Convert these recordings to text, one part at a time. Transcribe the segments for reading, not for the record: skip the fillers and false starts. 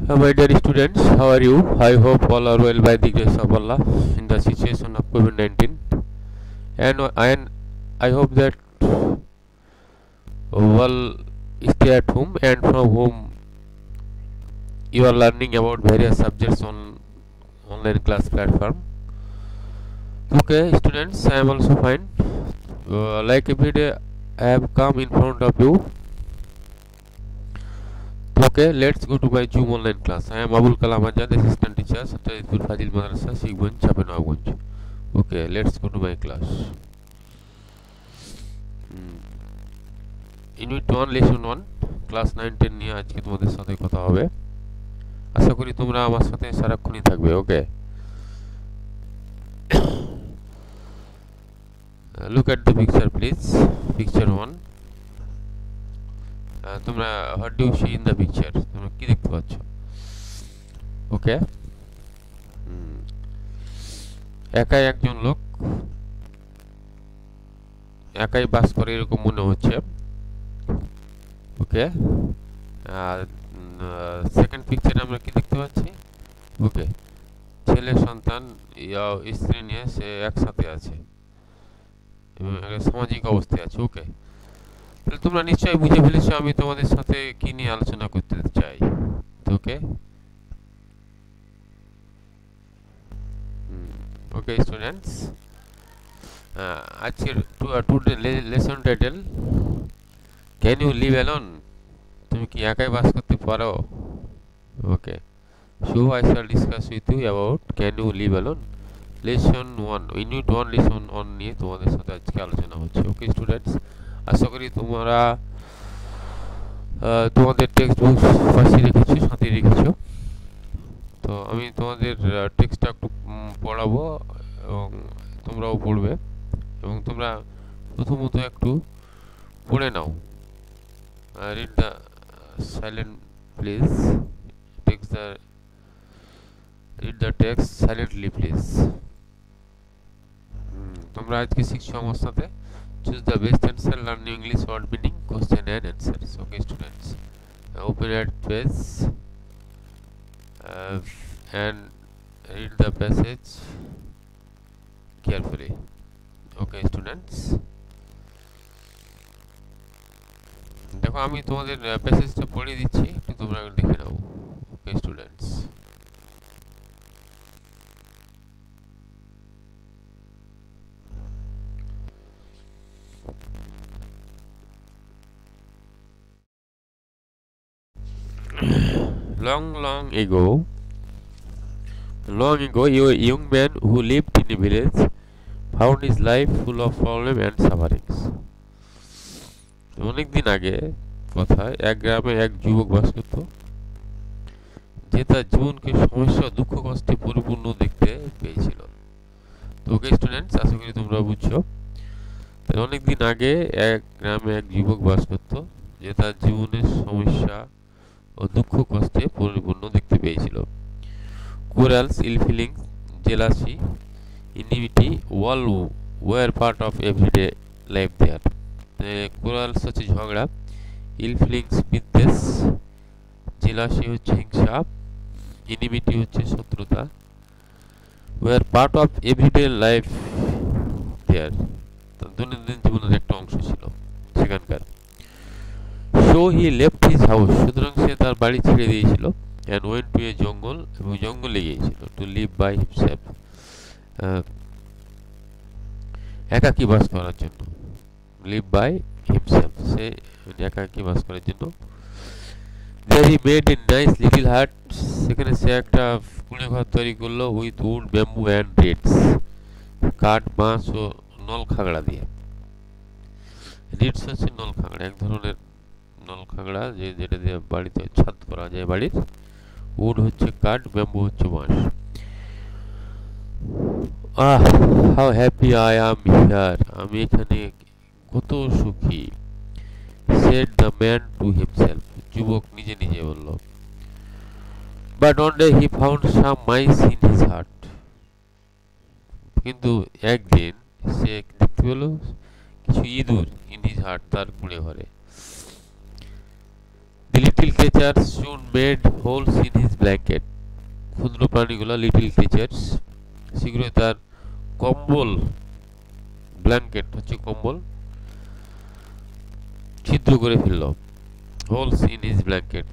My dear students, how are you? I hope all are well by the grace of Allah in the situation of COVID-19, and I hope that all stay at home and from home you are learning about various subjects on online class platform. Okay, students, I am also fine. Like every day, I have come in front of you. Okay, let's go to my Zoom online class. I am Abul Kalam Azad, assistant teacher, Satyajitpur Fazil Madrasa, Sigbanj, Chapanawganj. Okay, let's go to my class. Unit 1, Lesson 1, Class 9-10 নিয়ে আজকে তোমাদের সাথে কথা হবে। আশা করি তোমরা আমার সাথে সারাক্ষণই থাকবে। ওকে, look at the picture please. Picture 1. তোমরা what do you see in the picture? তোমরা কি দেখতে পাচ্ছ? ওকে, একাই একজন লোক একাই বাস করে এরকম মনে হচ্ছে। ওকে, সেকেন্ড পিকচারে আমরা কি দেখতে পাচ্ছি? ওকে, ছেলে সন্তান স্ত্রী নিয়ে সে একসাথে আছে এবং সামাজিক অবস্থায় আছে। ওকে, তাহলে তোমরা নিশ্চয়ই বুঝে ফেলেছো আমি তোমাদের সাথে কি নিয়ে আলোচনা করতে চাই। ওকে ওকে স্টুডেন্টস, আজকের today lesson title, can you live alone? তুমি কি একাই বাস করতে পারো? Okay, so I shall discuss with you about can you live alone. Lesson 1, unit 1 lesson 1 নিয়ে তোমাদের সাথে আজকে আলোচনা হচ্ছে। ওকে স্টুডেন্টস, আশা করি তোমরা তোমাদের টেক্সট বুক পাশে রেখেছো, সাথে রেখেছো। তো আমি তোমাদের টেক্সটটা একটু পড়াবো এবং তোমরাও পড়বে, এবং তোমরা প্রথমত একটু পড়ে নাও। Read the silent please, read the text silently please. তোমরা আজকে শিখছো আমার সাথে। Choose the best answer, learn new English word meaning, question and answers. Okay students, open at page and read the passage carefully. Okay students, দেখো আমি তোমাদের প্যাসেজটা পড়ে দিচ্ছি, একটু তোমরা দেখে নাও। Okay students, long ago, a young man who lived in a village found his life full of problems and sufferings. অনেক দিন আগে কথায় এক গ্রামে এক যুবক বাস করত, যে তার জীবনকে সমস্যা দুঃখ কষ্টে পরিপূর্ণ দেখতে পেয়েছিল। তো ওকে স্টুডেন্টস, আশা করি তোমরা বুঝছো। অনেক দিন আগে এক গ্রামে এক যুবক বাস করত, যে তার জীবনের সমস্যা ও দুঃখ কষ্টে পরিপূর্ণ দেখতে পেয়েছিল। Quarrels, ill feelings, jealousy, enmity, all were part of everyday life there. Quarrels হচ্ছে ঝগড়া, ill feelings বিদ্বেষ, jealousy হচ্ছে হিংসা, enmity হচ্ছে শত্রুতা, were part of everyday life there. দৈনন্দিন জীবনের একটা অংশ ছিল সেখানকার। So he left his house, সুতরাং সে তার বাড়ি ছেড়ে দিয়েছিল, and went to a জঙ্গল, এবং জঙ্গলে গিয়েছিল, to live by himself, একাকী বাস করার জন্য। live by himself, সে একাকী বাস করার জন্য। there he made a nice little hut, সেখানে সে একটা কুঁড়ে ঘর তৈরি করলো, with wood, bamboo and reeds, কাঠ, বাঁশ ও নল খাগড়া দিয়ে। reeds হচ্ছে নল খাগড়া, এক ধরনের নল খাগড়া যেটা দিয়ে বাড়িতে ছাদ করা যায় বাড়ির। উড হচ্ছে কাঠ, ব্যাম্বু হচ্ছে বাঁশ। How happy I am here, আমি এখানে কত সুখী। Said the man to himself, যুবক নিজে নিজে বলল। But one day he found some mice in his hut, কিন্তু একদিন সে দেখতে পেল কিছু ইঁদুর ইন হিজ হার্ট, তার কুঁড়ে ঘরে। Little creatures soon made holes in his blanket. ক্ষুদ্র প্রাণীগুলো লিটল ক্রিচার্স শীঘ্রই তার কম্বল, ব্ল্যাঙ্কেট হচ্ছে কম্বল, ছিদ্র করে ফেলল। Holes in his blanket.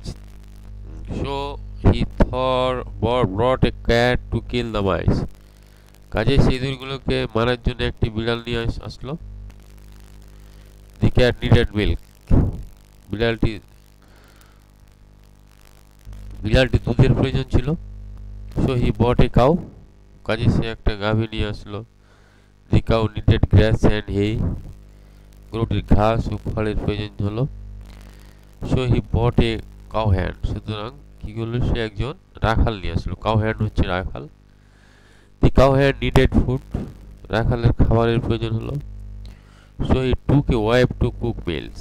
So he brought a cat to kill the mice. কাজে সেই ইঁদুরগুলোকে মারার জন্য একটি বিড়াল নিয়ে আসলো। The cat needed milk. বিড়ালটি দুধের প্রয়োজন ছিল। So he bought a cow. কাজে সে একটা গাভী নিয়ে আসলো। The cow needed grass and hay. গরুটির ঘাস ও খড়ের প্রয়োজন হলো। So he bought a cow hand. সুতরাং কি করলো, সে একজন রাখাল নিয়ে আসলো। cow hand হচ্ছে রাখাল। The cow hand needed food. রাখালের খাবারের প্রয়োজন হলো। So he took a wife to cook meals.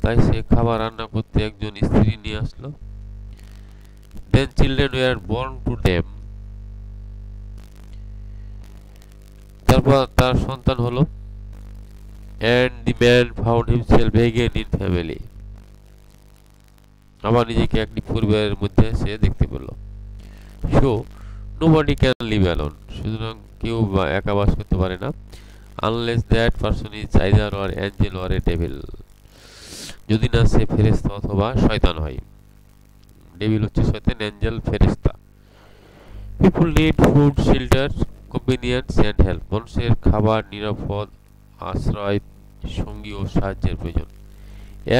তাই সে খাবার রান্না করতে একজন স্ত্রী নিয়ে আসলো। Then children were born to them. তারপর তার সন্তান হলো। And the man found himself again in family. আবার নিজেকে একটি পরিবারের মধ্যে সে দেখতে পেল। So nobody can live alone. সুতরাং কেউ একা বাস করতে পারে না। Unless that person is either or angel or a devil. যদি না সে ফেরেশতা অথবা শয়তান হয়। ডেভিল হচ্ছে শয়তান, অ্যাঞ্জেল ফেরেশতা। People need food, shelter, convenience and help. মানুষের খাবার, নিরাপদ আশ্রয়, সঙ্গী ও সাহায্যের প্রয়োজন।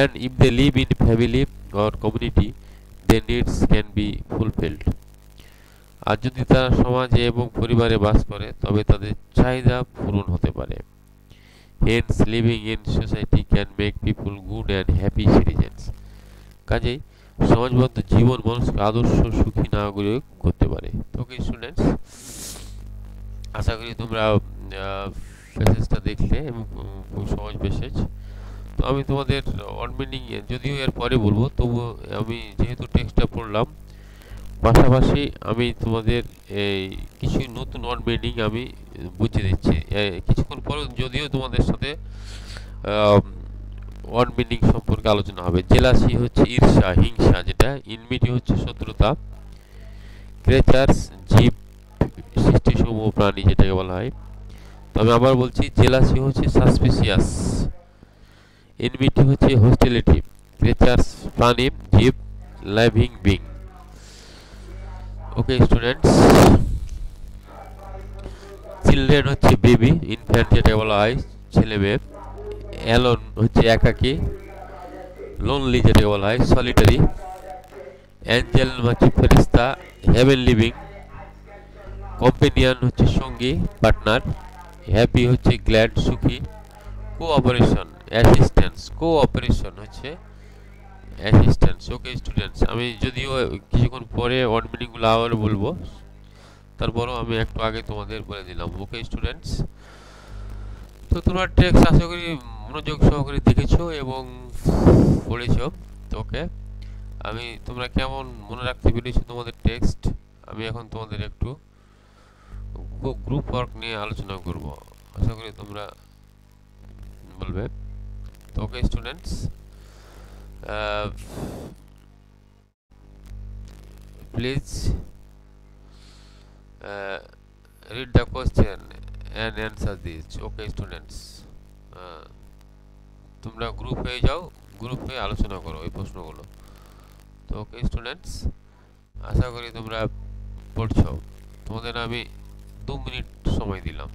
And if they live in family or community, their needs can be fulfilled. আর যদি তারা সমাজে এবং পরিবারে বাস করে তবে তাদের চাহিদা পূরণ হতে পারে। Hence, living in society can make people good and happy citizens. কাজেই সমাজবদ্ধ জীবন মানুষকে আদর্শ সুখী নাগরিক করতে পারে। ওকে স্টুডেন্টস, আশা করি তোমরা প্যাসেজটা দেখলে এবং খুব সহজ প্যাসেজ। তো আমি তোমাদের ওয়ার্ড মিনিং যদিও এর পরে বলবো, তবু আমি যেহেতু টেক্সটটা পড়লাম পাশাপাশি আমি তোমাদের এই কিছু নতুন ওয়ার্ড মিনিং আমি বুঝিয়ে দিচ্ছি। কিছুক্ষণ পরে যদিও তোমাদের সাথে ওয়ার্ড মিনিং সম্পর্কে আলোচনা হবে। জেলাসি হচ্ছে ঈর্ষা, হিংসা, যেটা ইনমিটি হচ্ছে শত্রুতা, ক্রেচার্স জীব, সৃষ্টিসমূহ প্রাণী যেটাকে বলা হয়। তবে আবার বলছি, জেলাসি হচ্ছে সাসপিসিয়াস, ইনমিটি হচ্ছে হোস্টিলিটি, ক্রেচার্স প্রাণী, জীব, living being. Okay students, children হচ্ছে বেবি, ইনফ্যান্ট যেটা বলা হয় ছেলে মেয়ে, অ্যালোন হচ্ছে একাকী, লোনলি যেটা বলা হয় সলিটারি, অ্যাঞ্জেল হচ্ছে ফেরেশতা, হেভেন লিভিং, কম্পেনিয়ন হচ্ছে সঙ্গী, পার্টনার, হ্যাপি হচ্ছে গ্ল্যাড সুখী, কোঅপারেশন অ্যাসিস্ট্যান্স, কোঅপারেশন হচ্ছে অ্যাসিস্ট্যান্স। ওকে স্টুডেন্টস, আমি যদিও কিছুক্ষণ পরে ওয়ার্ড মিনিংগুলো আবার বলবো, তারপরেও আমি একটু আগে তোমাদের বলে দিলাম। ওকে স্টুডেন্টস, তো তোমরা টেক্সট আশা করি মনোযোগ সহকারে দেখেছো এবং পড়েছো। ওকে, আমি তোমরা কেমন মনে রাখতে পেরেছো তোমাদের টেক্সট, আমি এখন তোমাদের একটু গ্রুপ ওয়ার্ক নিয়ে আলোচনা করব, আশা করি তোমরা বলবে। তো okay students, please read the question and answer this. Okay students, তোমরা গ্রুপ হয়ে যাও, গ্রুপ হয়ে আলোচনা করো এই প্রশ্নগুলো। তো ওকে স্টুডেন্টস, আশা করি তোমরা পড়ছো। তোমাদের আমি 2 মিনিট সময় দিলাম।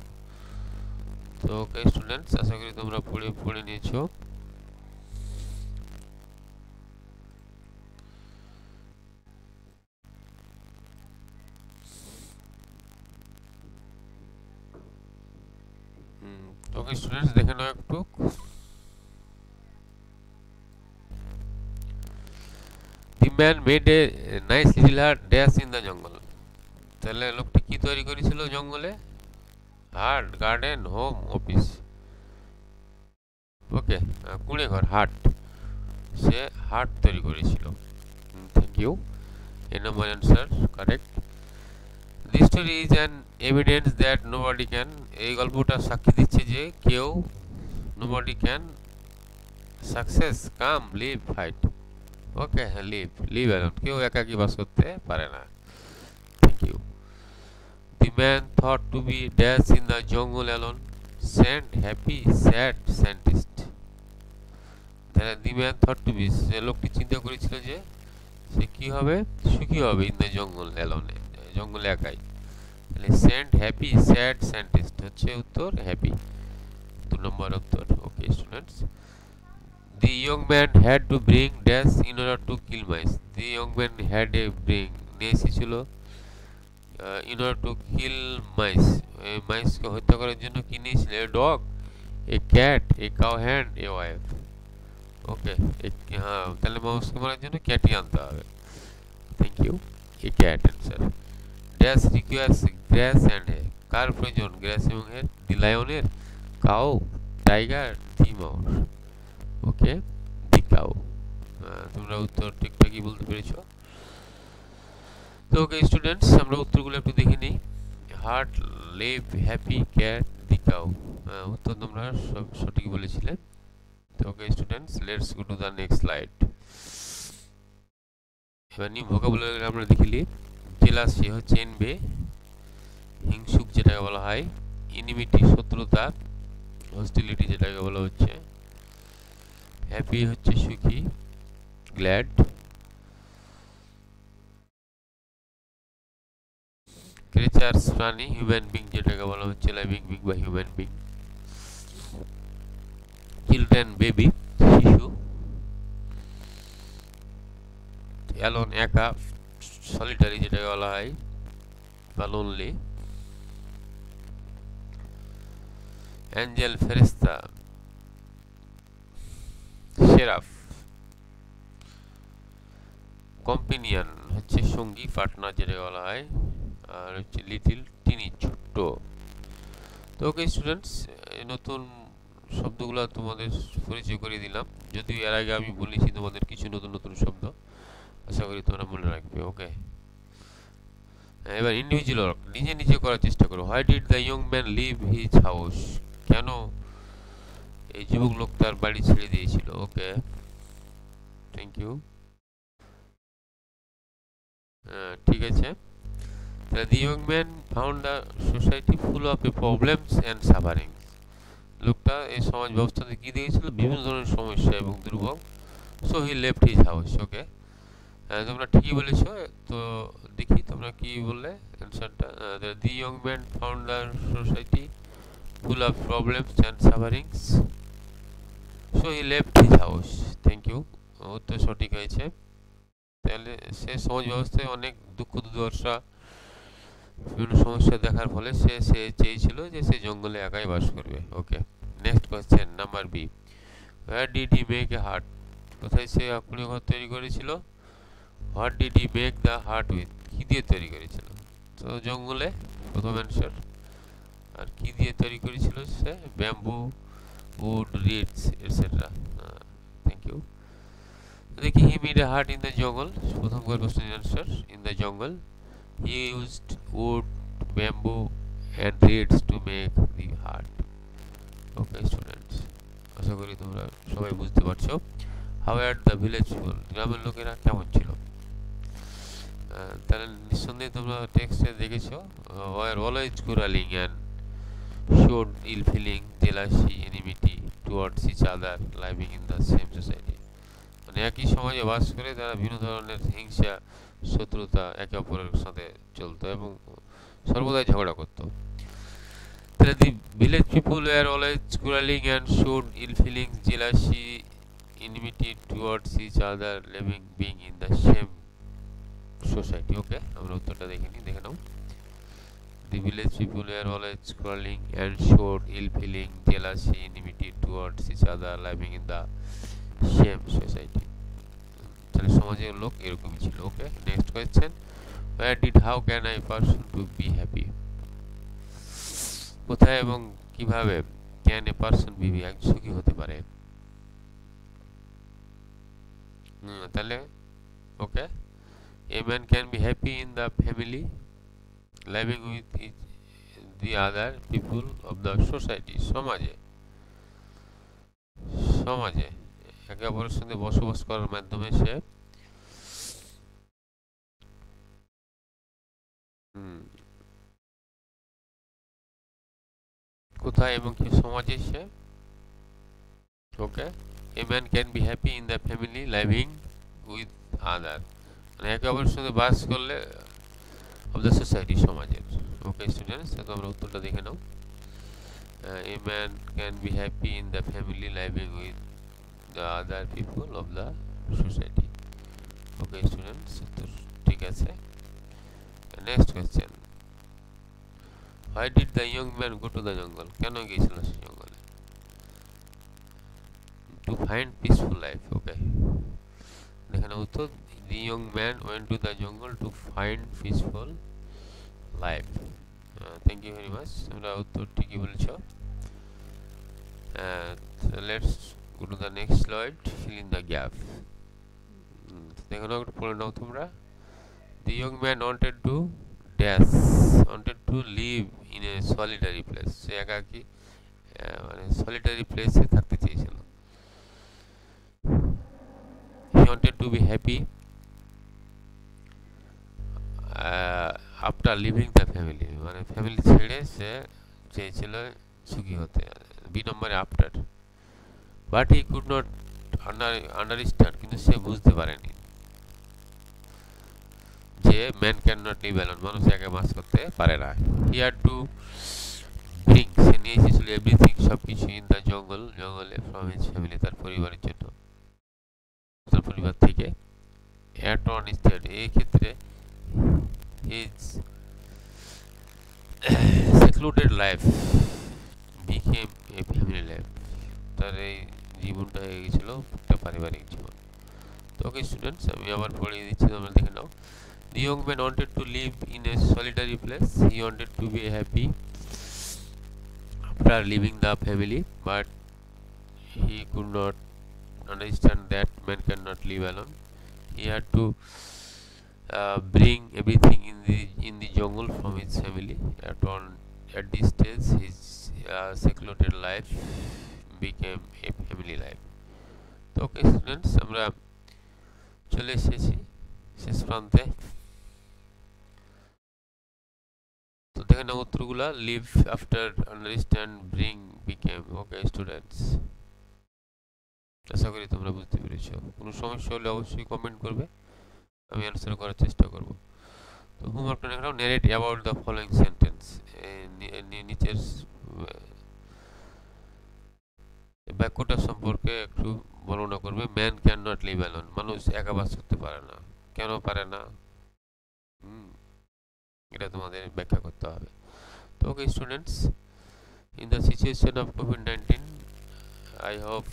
তো ওকে স্টুডেন্টস, আশা করি তোমরা পড়ে নিয়েছো। ওকে স্টুডেন্টস, দেখে নাও একটু। The man made a nice little hut dash in the jungle. তাহলে লোকটি কি তৈরি করেছিল জঙ্গলে? হাট, গার্ডেন, হোম, অফিস। ওকে, কুঁড়ে ঘর, হাট, সে হাট তৈরি করেছিল। Thank you, A number answer correct. This story is an evidence that nobody can, এই গল্পটা সাক্ষী দিচ্ছে যে কেউ nobody can success, come, live, fight, okay, live live alone, কেউ একাকী বাস করতে পারে না। Thank you. The man thought to be dash in the jungle alone, sad, happy, sad, scientist. The man thought to be, সে লোকটি চিন্তা করেছিল যে সে কি হবে, সুখী হবে ইন দ্য জঙ্গল অ্যালোনে, জঙ্গলে একাই। তাহলে স্যান্ড, হ্যাপি, স্যাড, সায়েন্টিস্ট হচ্ছে উত্তর হ্যাপি, 2 নম্বর উত্তর। Okay students, the young man had to bring dash in order to kill mice. The young man had a bring, নিয়ে এসেছিল in order to kill mice, এই মাইসকে হত্যা করার জন্য কি নিয়েছিল? a dog, a cat, a cow hand, a wife. ওকে, হ্যাঁ, তাহলে মাউসকে মারার জন্য ক্যাটই আনতে হবে। Thank you, a cat answer. Dash requires grass and hair, কার প্রয়োজন গ্রাস এবং হেয়ার? দি লায়নের, cow, tiger, the mouse. Okay, the cow. তোমরা উত্তর ঠিকঠাকই বলতে পেরেছো। তো ওকে স্টুডেন্টস, আমরা উত্তরগুলো একটু দেখে নিই। Heart, live, happy, cat, the cow. উত্তর তোমরা সব সঠিক বলেছিলে। তো okay students, let's go to the next slide. এবার নিউ ভোকাবুলারি আমরা দেখিলি। জেলাসি হচ্ছে এনবে, হিংসুক যেটাকে বলা হয়, ইনিমিটি শত্রুতা, হস্টিলিটি যেটাকে বলা হচ্ছে, হ্যাপি হচ্ছে সুখী, গ্ল্যাড, ক্রিচার্স প্রাণী, হিউম্যান বিং যেটাকে বলা হচ্ছে লাইভিং বিং বা হিউম্যান বিং, চিলড্রেন বেবি শিশু, অ্যালোন একা, সলিটারি যেটাকে বলা হয় বা লোনলি, অ্যাঞ্জেল ফেরেশতা, সেরাফ, কম্পিনিয়ন হচ্ছে সঙ্গী পার্টনার যেটাকে বলা হয়, আর হচ্ছে লিটিল টিনি ছোট্ট। তো ওকে স্টুডেন্টস, নতুন শব্দগুলো তোমাদের পরিচয় করে দিলাম, যদিও এর আগে আমি বলেছি তোমাদের কিছু নতুন নতুন শব্দ, আশা করি তোমরা মনে রাখবে। ওকে, এবার ইন্ডিভিজুয়াল নিজে নিজে করার চেষ্টা করো। Why did the young man leave his house, কেন এই যুবক লোক তার বাড়ি ছেড়ে দিয়েছিল? Okay, thank you. ঠিক আছে, তাহলে the young man found the society full of problems and suffering, লোকটা এই সমাজ ব্যবস্থাতে কি দেখেছিল? বিভিন্ন ধরনের সমস্যা এবং দুর্ভোগ। So he left his house. Okay, তোমরা ঠিকই বলেছো। তো দেখি তোমরা কি বললে অ্যান্সারটা। The young man found the society full of problems and sufferings, so he left his house. Thank you, উত্তর সঠিক হয়েছে। তাহলে সে সমাজ ব্যবস্থায় অনেক দুঃখ দুর্দশা, বিভিন্ন সমস্যা দেখার ফলে সে চেয়েছিল যে সে জঙ্গলে একাই বাস করবে। Okay, next question number B. Where did he make a hut, কোথায় সে আপনি ঘর তৈরি করেছিল? What did he make the hut with, কি দিয়ে তৈরি করেছিল? তো জঙ্গলে, প্রথম অ্যান্সার। আর কি দিয়ে তৈরি করেছিল সে? Bamboo, wood, reeds etcetera. Thank you. দেখি, he made a hut in the jungle, প্রথম কোয়েশ্চেনের answer in the jungle. He used wood, bamboo and reeds to make the heart. Okay students, আশা করি তোমরা সবাই বুঝতে পারছো। How are the village people, গ্রামের লোকেরা কেমন ছিল? তাহলে নিঃসন্দেহে তোমরা টেক্সটে দেখেছো, were always quarreling and showed ill feeling, jealousy, enmity towards each other, living in the same society. মানে একই সমাজে বাস করে তারা বিভিন্ন ধরনের হিংসা, শত্রুতা একে অপরের সাথে চলতো এবং সর্বদাই ঝগড়া করত। তাহলে দি village people were always quarreling and showed ill feelings, jealousy, enmity towards each other, living being in the same society. ওকে, আমরা উত্তরটা দেখে নাও। The village people were always quarreling and showed ill feeling, jealousy, enmity towards each other, living in the same society. তাহলে সমাজের লোক এরকমই ছিল। Okay, next question. Where did, how can I person to be happy, কোথায় এবং কিভাবে can a person be সুখী হতে পারে? তাহলে ওকে, a man can be happy in the family, living with the other people of the society, সমাজে একে অপরের সঙ্গে বসবাস করার মাধ্যমে সে কোথায় এবং কি সমাজে সে okay a man can be happy in the family living with other, মানে একে অপরের সাথে বাস করলে অফ দ্য সোসাইটি, সমাজের। ওকে স্টুডেন্টস, তো আমরা উত্তরটা দেখে নাও। A man can be happy in the family living with the other people of the society. Okay students, উত্তর ঠিক আছে। Next question, why did the young man go to the jungle, কেন গিয়েছিল সে জঙ্গলে? To find peaceful life. Okay, দেখেন উত্তর, the young man went to the jungle to find peaceful life. Thank you very much, তোমরা উত্তর ঠিকই বলেছো। So let's go to the next slide, fill in the gap. দেখো না, একটু পড়ে নাও তোমরা। The young man wanted to live in a solitary place. সে একাকী মানে সলিটারি প্লেসে থাকতে চেয়েছিল। He wanted to be happy after leaving the family, মানে ফ্যামিলি ছেড়ে সে চেয়েছিল সুখী হতে। বি নম্বরে after, but he could not understand, কিন্তু সে বুঝতে পারেনি যে man can not live alone, মানুষ একা বাস করতে পারে না। হি হ্যাড টু ব্রিং, সে নিয়ে এসেছিল এভরিথিং, সবকিছু ইন দ্য জঙ্গলে ফ্রম হিজ ফ্যামিলি, তার পরিবারের জন্য, তার পরিবার থেকে। অ্যাট অন স্টেট, এই ক্ষেত্রে his secluded life became a family life, তার এই জীবনটা হয়ে গেছিল একটা পারিবারিক জীবন। তো ওকে স্টুডেন্টস, আমি আবার পড়িয়ে দিচ্ছি, তোমরা দেখে নাও। The young man wanted to live in a solitary place. He wanted to be happy after leaving the family, but he could not understand that man cannot live alone. He had to bring everything in the jungle from his family. At this stage, his secluded life became a family life. তো okay students, আমরা চলে এসেছি শেষ প্রান্তে। তো দেখে নাও উত্তরগুলা, live, after, understand, bring, became. Okay students, আশা করি তোমরা বুঝতে পেরেছো। কোনো সমস্যা হলে অবশ্যই কমেন্ট করবে, আমি অ্যান্সার করার চেষ্টা করব। তো হোমওয়ার্কটা দেখো, নেরেট অ্যাবাউট দ্য ফলোইং সেন্টেন্স, নিচের বাক্যটা সম্পর্কে একটু বর্ণনা করবে। Man can not live alone, মানুষ একা বাস করতে পারে না, কেন পারে না এটা তোমাদের ব্যাখ্যা করতে হবে। তো okay students, in the situation of COVID-19, I hope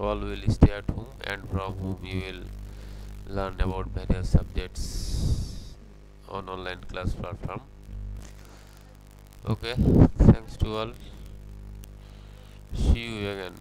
all will stay at home, and from whom you will learn about various subjects on online class platform. Okay, thanks to all, see you again.